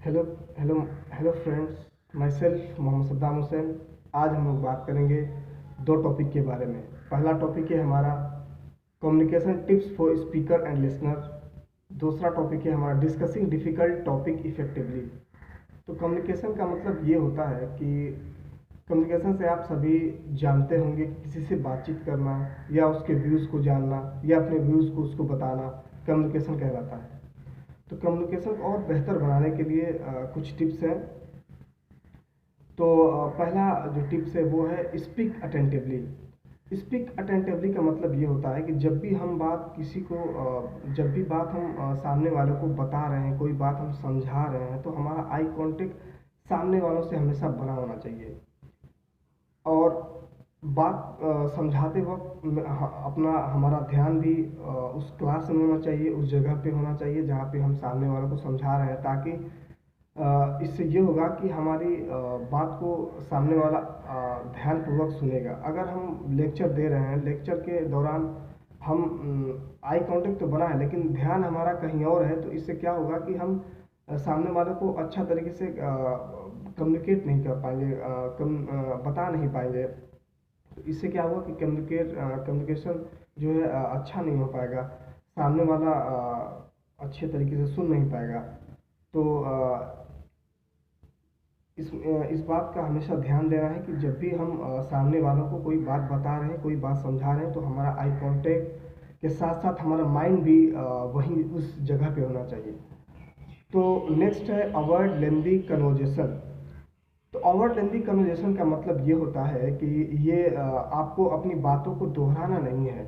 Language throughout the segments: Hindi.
Hello hello hello friends, my self Mohammed Saddam Hussain. आज हम लोग बात करेंगे दो टॉपिक के बारे में। पहला टॉपिक है हमारा communication tips for speaker and listener. दूसरा टॉपिक है हमारा डिस्कसिंग डिफ़िकल्ट टॉपिक इफ़ेक्टिवली। तो कम्युनिकेशन का मतलब ये होता है कि कम्युनिकेशन से आप सभी जानते होंगे कि किसी से बातचीत करना या उसके व्यूज़ को जानना या अपने व्यूज़ को उसको बताना कम्युनिकेशन कहलाता है। तो कम्युनिकेशन को और बेहतर बनाने के लिए कुछ टिप्स हैं। तो पहला जो टिप्स है वो है स्पीक अटेंटिवली। स्पीक अटेंटिवली का मतलब ये होता है कि जब भी हम बात किसी को जब भी बात हम सामने वाले को बता रहे हैं, कोई बात हम समझा रहे हैं, तो हमारा आई कांटेक्ट सामने वालों से हमेशा बना होना चाहिए। और बात समझाते वक्त अपना हमारा ध्यान भी उस क्लास में होना चाहिए, उस जगह पे होना चाहिए जहाँ पे हम सामने वालों को समझा रहे हैं, ताकि इससे ये होगा कि हमारी बात को सामने वाला ध्यानपूर्वक सुनेगा। अगर हम लेक्चर दे रहे हैं, लेक्चर के दौरान हम आई कांटेक्ट तो बना है लेकिन ध्यान हमारा कहीं और है, तो इससे क्या होगा कि हम सामने वाले को अच्छा तरीके से कम्युनिकेट नहीं कर पाएंगे, बता नहीं पाएंगे। तो इससे क्या होगा कि कम्युनिकेशन जो है अच्छा नहीं हो पाएगा, सामने वाला अच्छे तरीके से सुन नहीं पाएगा। तो इस बात का हमेशा ध्यान देना है कि जब भी हम सामने वालों को कोई बात बता रहे हैं, कोई बात समझा रहे हैं, तो हमारा आई कांटेक्ट के साथ साथ हमारा माइंड भी वहीं उस जगह पे होना चाहिए। तो नेक्स्ट है अवॉइड लेंदी कन्वर्जेशन। तो अवॉइड लेंदी कन्वर्जेशन का मतलब ये होता है कि ये आपको अपनी बातों को दोहराना नहीं है,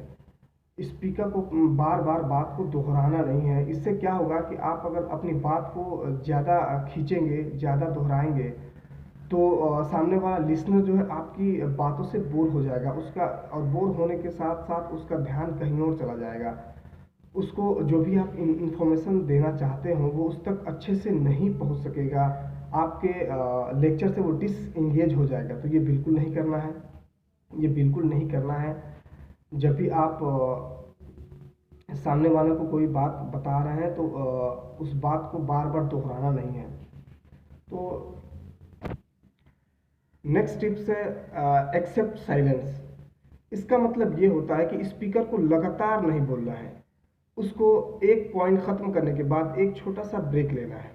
स्पीकर को बार बार बात को दोहराना नहीं है। इससे क्या होगा कि आप अगर अपनी बात को ज़्यादा खींचेंगे, ज़्यादा दोहराएंगे, तो सामने वाला लिसनर जो है आपकी बातों से बोर हो जाएगा उसका, और बोर होने के साथ साथ उसका ध्यान कहीं और चला जाएगा। उसको जो भी आप इंफॉर्मेशन देना चाहते हो वो उस तक अच्छे से नहीं पहुंच सकेगा, आपके लेक्चर से वो डिसएंगेज हो जाएगा। तो ये बिल्कुल नहीं करना है, ये बिल्कुल नहीं करना है। जब भी आप सामने वाले को कोई बात बता रहे हैं तो उस बात को बार बार दोहराना नहीं है। तो नेक्स्ट टिप्स है एक्सेप्ट साइलेंस। इसका मतलब ये होता है कि स्पीकर को लगातार नहीं बोलना है, उसको एक पॉइंट ख़त्म करने के बाद एक छोटा सा ब्रेक लेना है,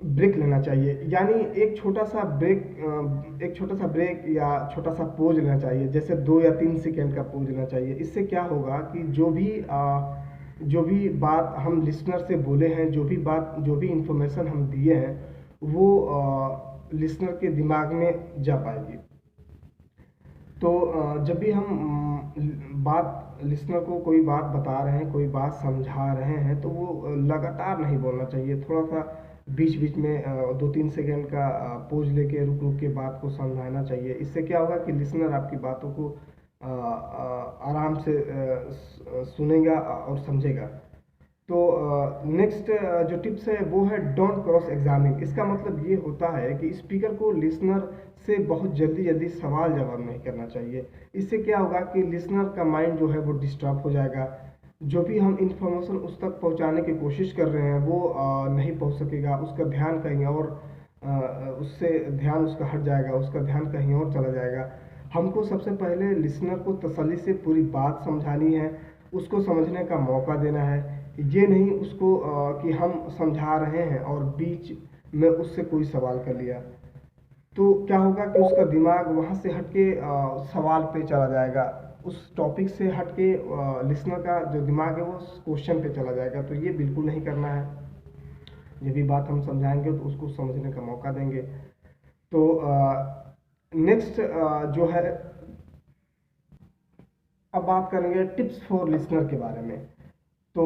ब्रेक लेना चाहिए। यानी एक छोटा सा ब्रेक या छोटा सा पोज लेना चाहिए, जैसे 2 या 3 सेकेंड का पोज लेना चाहिए। इससे क्या होगा कि जो भी बात हम लिसनर से बोले हैं, जो भी इंफॉर्मेशन हम दिए हैं, वो लिसनर के दिमाग में जा पाएगी। तो जब भी हम बात लिसनर को कोई बात बता रहे हैं, कोई बात समझा रहे हैं, तो वो लगातार नहीं बोलना चाहिए। थोड़ा सा बीच बीच में 2-3 सेकेंड का पोज लेके रुक रुक के बात को समझाना चाहिए। इससे क्या होगा कि लिसनर आपकी बातों को आराम से सुनेगा और समझेगा। तो नेक्स्ट जो टिप्स है वो है डोंट क्रॉस एग्जामिन। इसका मतलब ये होता है कि स्पीकर को लिसनर से बहुत जल्दी जल्दी सवाल जवाब नहीं करना चाहिए। इससे क्या होगा कि लिसनर का माइंड जो है वो डिस्टर्ब हो जाएगा, जो भी हम इंफॉर्मेशन उस तक पहुंचाने की कोशिश कर रहे हैं वो नहीं पहुंच सकेगा, उसका ध्यान कहीं और उससे ध्यान उसका हट जाएगा, उसका ध्यान कहीं और चला जाएगा। हमको सबसे पहले लिसनर को तसल्ली से पूरी बात समझानी है, उसको समझने का मौका देना है। ये नहीं उसको कि हम समझा रहे हैं और बीच में उससे कोई सवाल कर लिया, तो क्या होगा कि उसका दिमाग वहाँ से हटके सवाल पे चला जाएगा, उस टॉपिक से हटके लिसनर का जो दिमाग है वो क्वेश्चन पे चला जाएगा। तो ये बिल्कुल नहीं करना है। जब भी बात हम समझाएंगे तो उसको समझने का मौका देंगे। तो नेक्स्ट जो है, अब बात करेंगे टिप्स फॉर लिसनर के बारे में। तो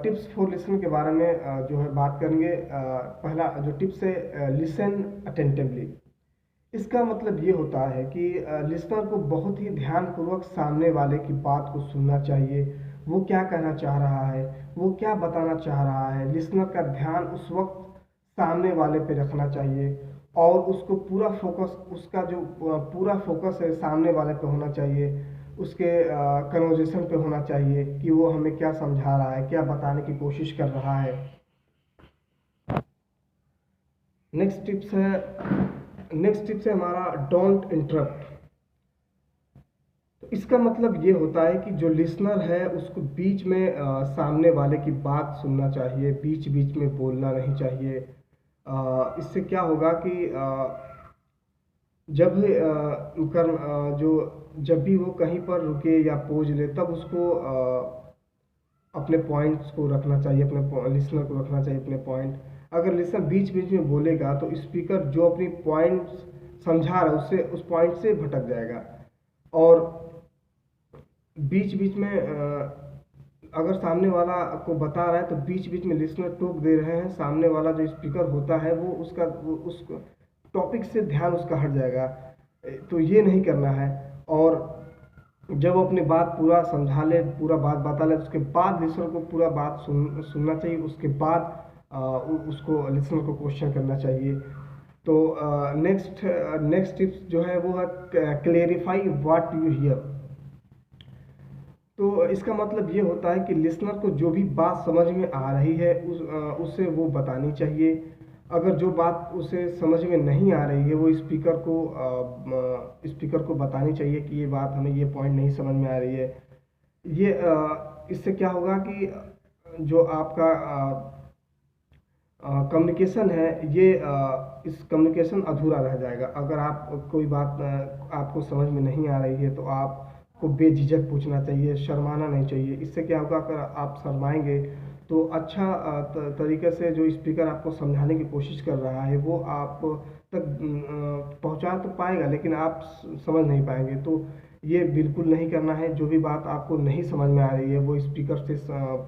टिप्स फॉर लिसनर के बारे में जो है बात करेंगे। पहला जो टिप्स है, लिसन अटेंटिवली। इसका मतलब ये होता है कि लिसनर को बहुत ही ध्यानपूर्वक सामने वाले की बात को सुनना चाहिए। वो क्या कहना चाह रहा है, वो क्या बताना चाह रहा है, लिसनर का ध्यान उस वक्त सामने वाले पे रखना चाहिए और उसको पूरा फोकस, उसका जो पूरा फोकस है सामने वाले पे होना चाहिए, उसके कन्वर्जेशन पे होना चाहिए कि वो हमें क्या समझा रहा है, क्या बताने की कोशिश कर रहा है। नेक्स्ट टिप्स है हमारा डोंट इंटरप्ट। तो इसका मतलब ये होता है कि जो लिसनर है उसको बीच में सामने वाले की बात सुनना चाहिए, बीच बीच में बोलना नहीं चाहिए। इससे क्या होगा कि जब जो जब भी वो कहीं पर रुके या पोज ले तब उसको अपने पॉइंट्स को रखना चाहिए, अपने लिसनर को रखना चाहिए अपने पॉइंट। अगर लिसनर बीच बीच में बोलेगा तो स्पीकर जो अपनी पॉइंट्स समझा रहा है उससे उस पॉइंट से भटक जाएगा। और बीच बीच में अगर सामने वाला को बता रहा है तो बीच बीच में लिसनर टोक दे रहे हैं, सामने वाला जो स्पीकर होता है वो उस टॉपिक से ध्यान उसका हट जाएगा। तो ये नहीं करना है। और जब वो अपनी बात पूरा समझा ले, पूरा बात बता ले, उसके बाद लिसनर को पूरा बात सुनना चाहिए। उसके बाद उसको लिसनर को क्वेश्चन करना चाहिए। तो नेक्स्ट टिप्स जो है वो है क्लेरिफाई व्हाट यू हियर। तो इसका मतलब ये होता है कि लिसनर को जो भी बात समझ में आ रही है उसे वो बतानी चाहिए। अगर जो बात उसे समझ में नहीं आ रही है वो स्पीकर को बतानी चाहिए कि ये बात हमें ये पॉइंट नहीं समझ में आ रही है। ये इससे क्या होगा कि जो आपका कम्युनिकेशन है ये इस कम्युनिकेशन अधूरा रह जाएगा। अगर आप कोई बात आपको समझ में नहीं आ रही है तो आपको बेझिझक पूछना चाहिए, शर्माना नहीं चाहिए। इससे क्या होगा, अगर आप शर्माएंगे तो अच्छा तरीके से जो स्पीकर आपको समझाने की कोशिश कर रहा है वो आप तक पहुंचा तो पाएगा लेकिन आप समझ नहीं पाएंगे। तो ये बिल्कुल नहीं करना है। जो भी बात आपको नहीं समझ में आ रही है वो स्पीकर से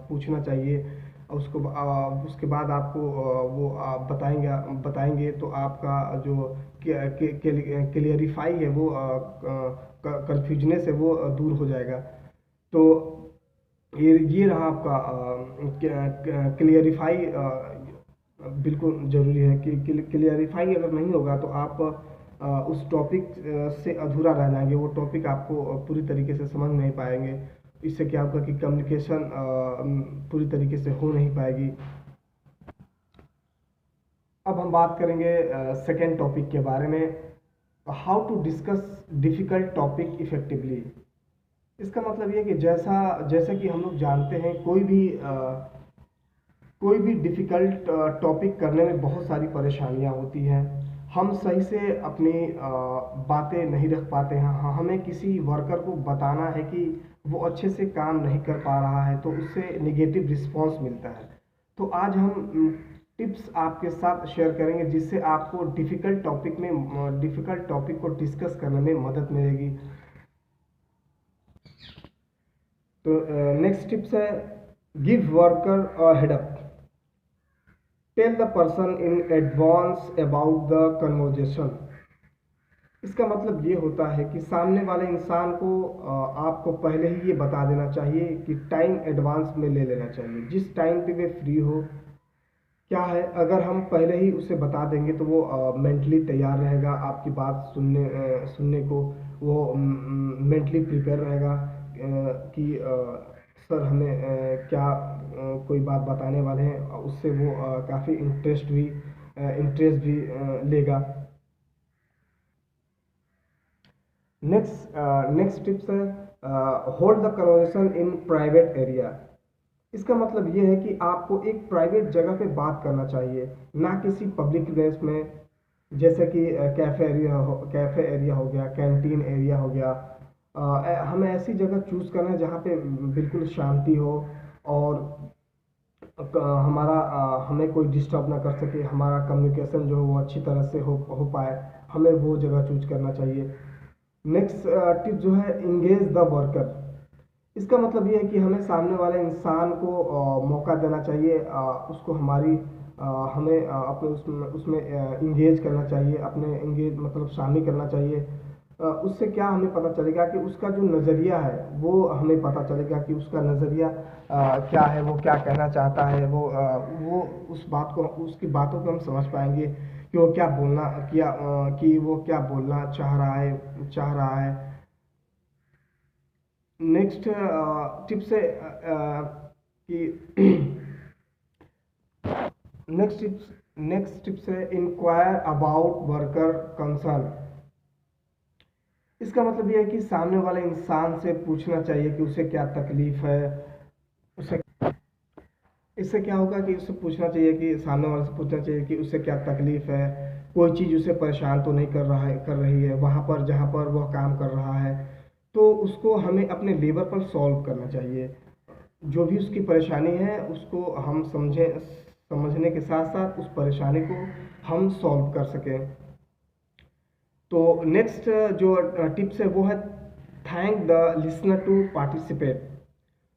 पूछना चाहिए। उसके बाद आपको वो आप बताएंगे तो आपका जो क्लियरिफाई है वो कन्फ्यूजनेस है वो दूर हो जाएगा। तो ये रहा आपका क्लियरिफाई। बिल्कुल ज़रूरी है कि क्लियरिफाई अगर नहीं होगा तो आप उस टॉपिक से अधूरा रह जाएंगे। वो टॉपिक आपको पूरी तरीके से समझ नहीं पाएंगे। इससे क्या होगा कि कम्युनिकेशन पूरी तरीके से हो नहीं पाएगी। अब हम बात करेंगे सेकेंड टॉपिक के बारे में, how to discuss difficult topic effectively. इसका मतलब ये है कि जैसा कि हम लोग जानते हैं कोई भी डिफ़िकल्ट टॉपिक करने में बहुत सारी परेशानियाँ होती हैं। हम सही से अपनी बातें नहीं रख पाते हैं। हमें किसी वर्कर को बताना है कि वो अच्छे से काम नहीं कर पा रहा है तो उससे नेगेटिव रिस्पॉन्स मिलता है। तो आज हम टिप्स आपके साथ शेयर करेंगे जिससे आपको डिफ़िकल्ट टॉपिक को डिस्कस करने में मदद मिलेगी। तो नेक्स्ट टिप्स है give worker a head up, tell the person in advance about the conversation. इसका मतलब ये होता है कि सामने वाले इंसान को आपको पहले ही ये बता देना चाहिए कि टाइम एडवांस में ले लेना चाहिए। जिस टाइम पे वे फ्री हो, क्या है अगर हम पहले ही उसे बता देंगे तो वो मेंटली तैयार रहेगा आपकी बात सुनने को। वो मेंटली प्रिपेयर रहेगा कि सर हमें क्या कोई बात बताने वाले हैं। उससे वो काफ़ी इंटरेस्ट भी लेगा। नेक्स्ट टिप्स है hold the conversation in private area. इसका मतलब ये है कि आपको एक प्राइवेट जगह पे बात करना चाहिए, ना किसी पब्लिक प्लेस में। जैसे कि कैफ़े एरिया हो गया, कैंटीन एरिया हो गया। हमें ऐसी जगह चूज़ करना है जहाँ पे बिल्कुल शांति हो और हमें कोई डिस्टर्ब ना कर सके, हमारा कम्युनिकेशन जो है वो अच्छी तरह से हो पाए। हमें वो जगह चूज करना चाहिए। नेक्स्ट टिप जो है इंगेज द वर्कर। इसका मतलब ये है कि हमें सामने वाले इंसान को मौका देना चाहिए। उसको हमें अपने उसमें इंगेज करना चाहिए, अपने इंगेज मतलब शामिल करना चाहिए। उससे क्या हमें पता चलेगा कि उसका जो नज़रिया है वो हमें पता चलेगा कि उसका नज़रिया क्या है, वो क्या कहना चाहता है। वो उस बात को उसकी बातों को हम समझ पाएंगे कि वो क्या बोलना किया कि वो क्या बोलना चाह रहा है। नेक्स्ट टिप्स है कि नेक्स्ट टिप्स है इंक्वायर अबाउट वर्कर कंसर्न। इसका मतलब यह है कि सामने वाले इंसान से पूछना चाहिए कि उसे क्या तकलीफ है। उसे इससे क्या होगा कि उससे पूछना चाहिए कि सामने वाले से पूछना चाहिए कि उसे क्या तकलीफ है, कोई चीज़ उसे परेशान तो नहीं कर रही है वहाँ पर जहाँ पर वह काम कर रहा है। तो उसको हमें अपने लेवल पर सॉल्व करना चाहिए। जो भी उसकी परेशानी है उसको हम समझने के साथ साथ उस परेशानी को हम सॉल्व कर सकें। तो नेक्स्ट जो टिप्स है वो है thank the listener to participate.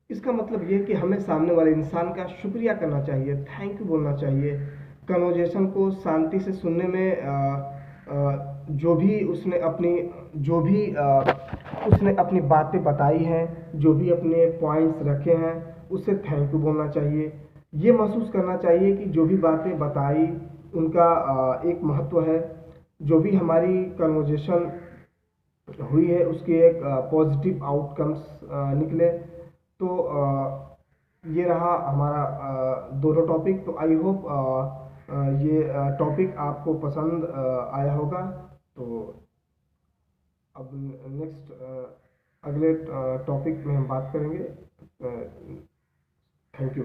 इसका मतलब ये है कि हमें सामने वाले इंसान का शुक्रिया करना चाहिए, थैंक यू बोलना चाहिए। कन्वर्जेशन को शांति से सुनने में जो भी उसने अपनी जो भी उसने अपनी बातें बताई हैं, जो भी अपने पॉइंट्स रखे हैं, उससे थैंक यू बोलना चाहिए। ये महसूस करना चाहिए कि जो भी बातें बताई उनका एक महत्व है। जो भी हमारी कन्वर्जेशन हुई है उसके एक पॉजिटिव आउटकम्स निकले। तो ये रहा हमारा दोनों टॉपिक। तो आई होप ये टॉपिक आपको पसंद आया होगा। तो अब नेक्स्ट अगले टॉपिक में हम बात करेंगे। Thank you.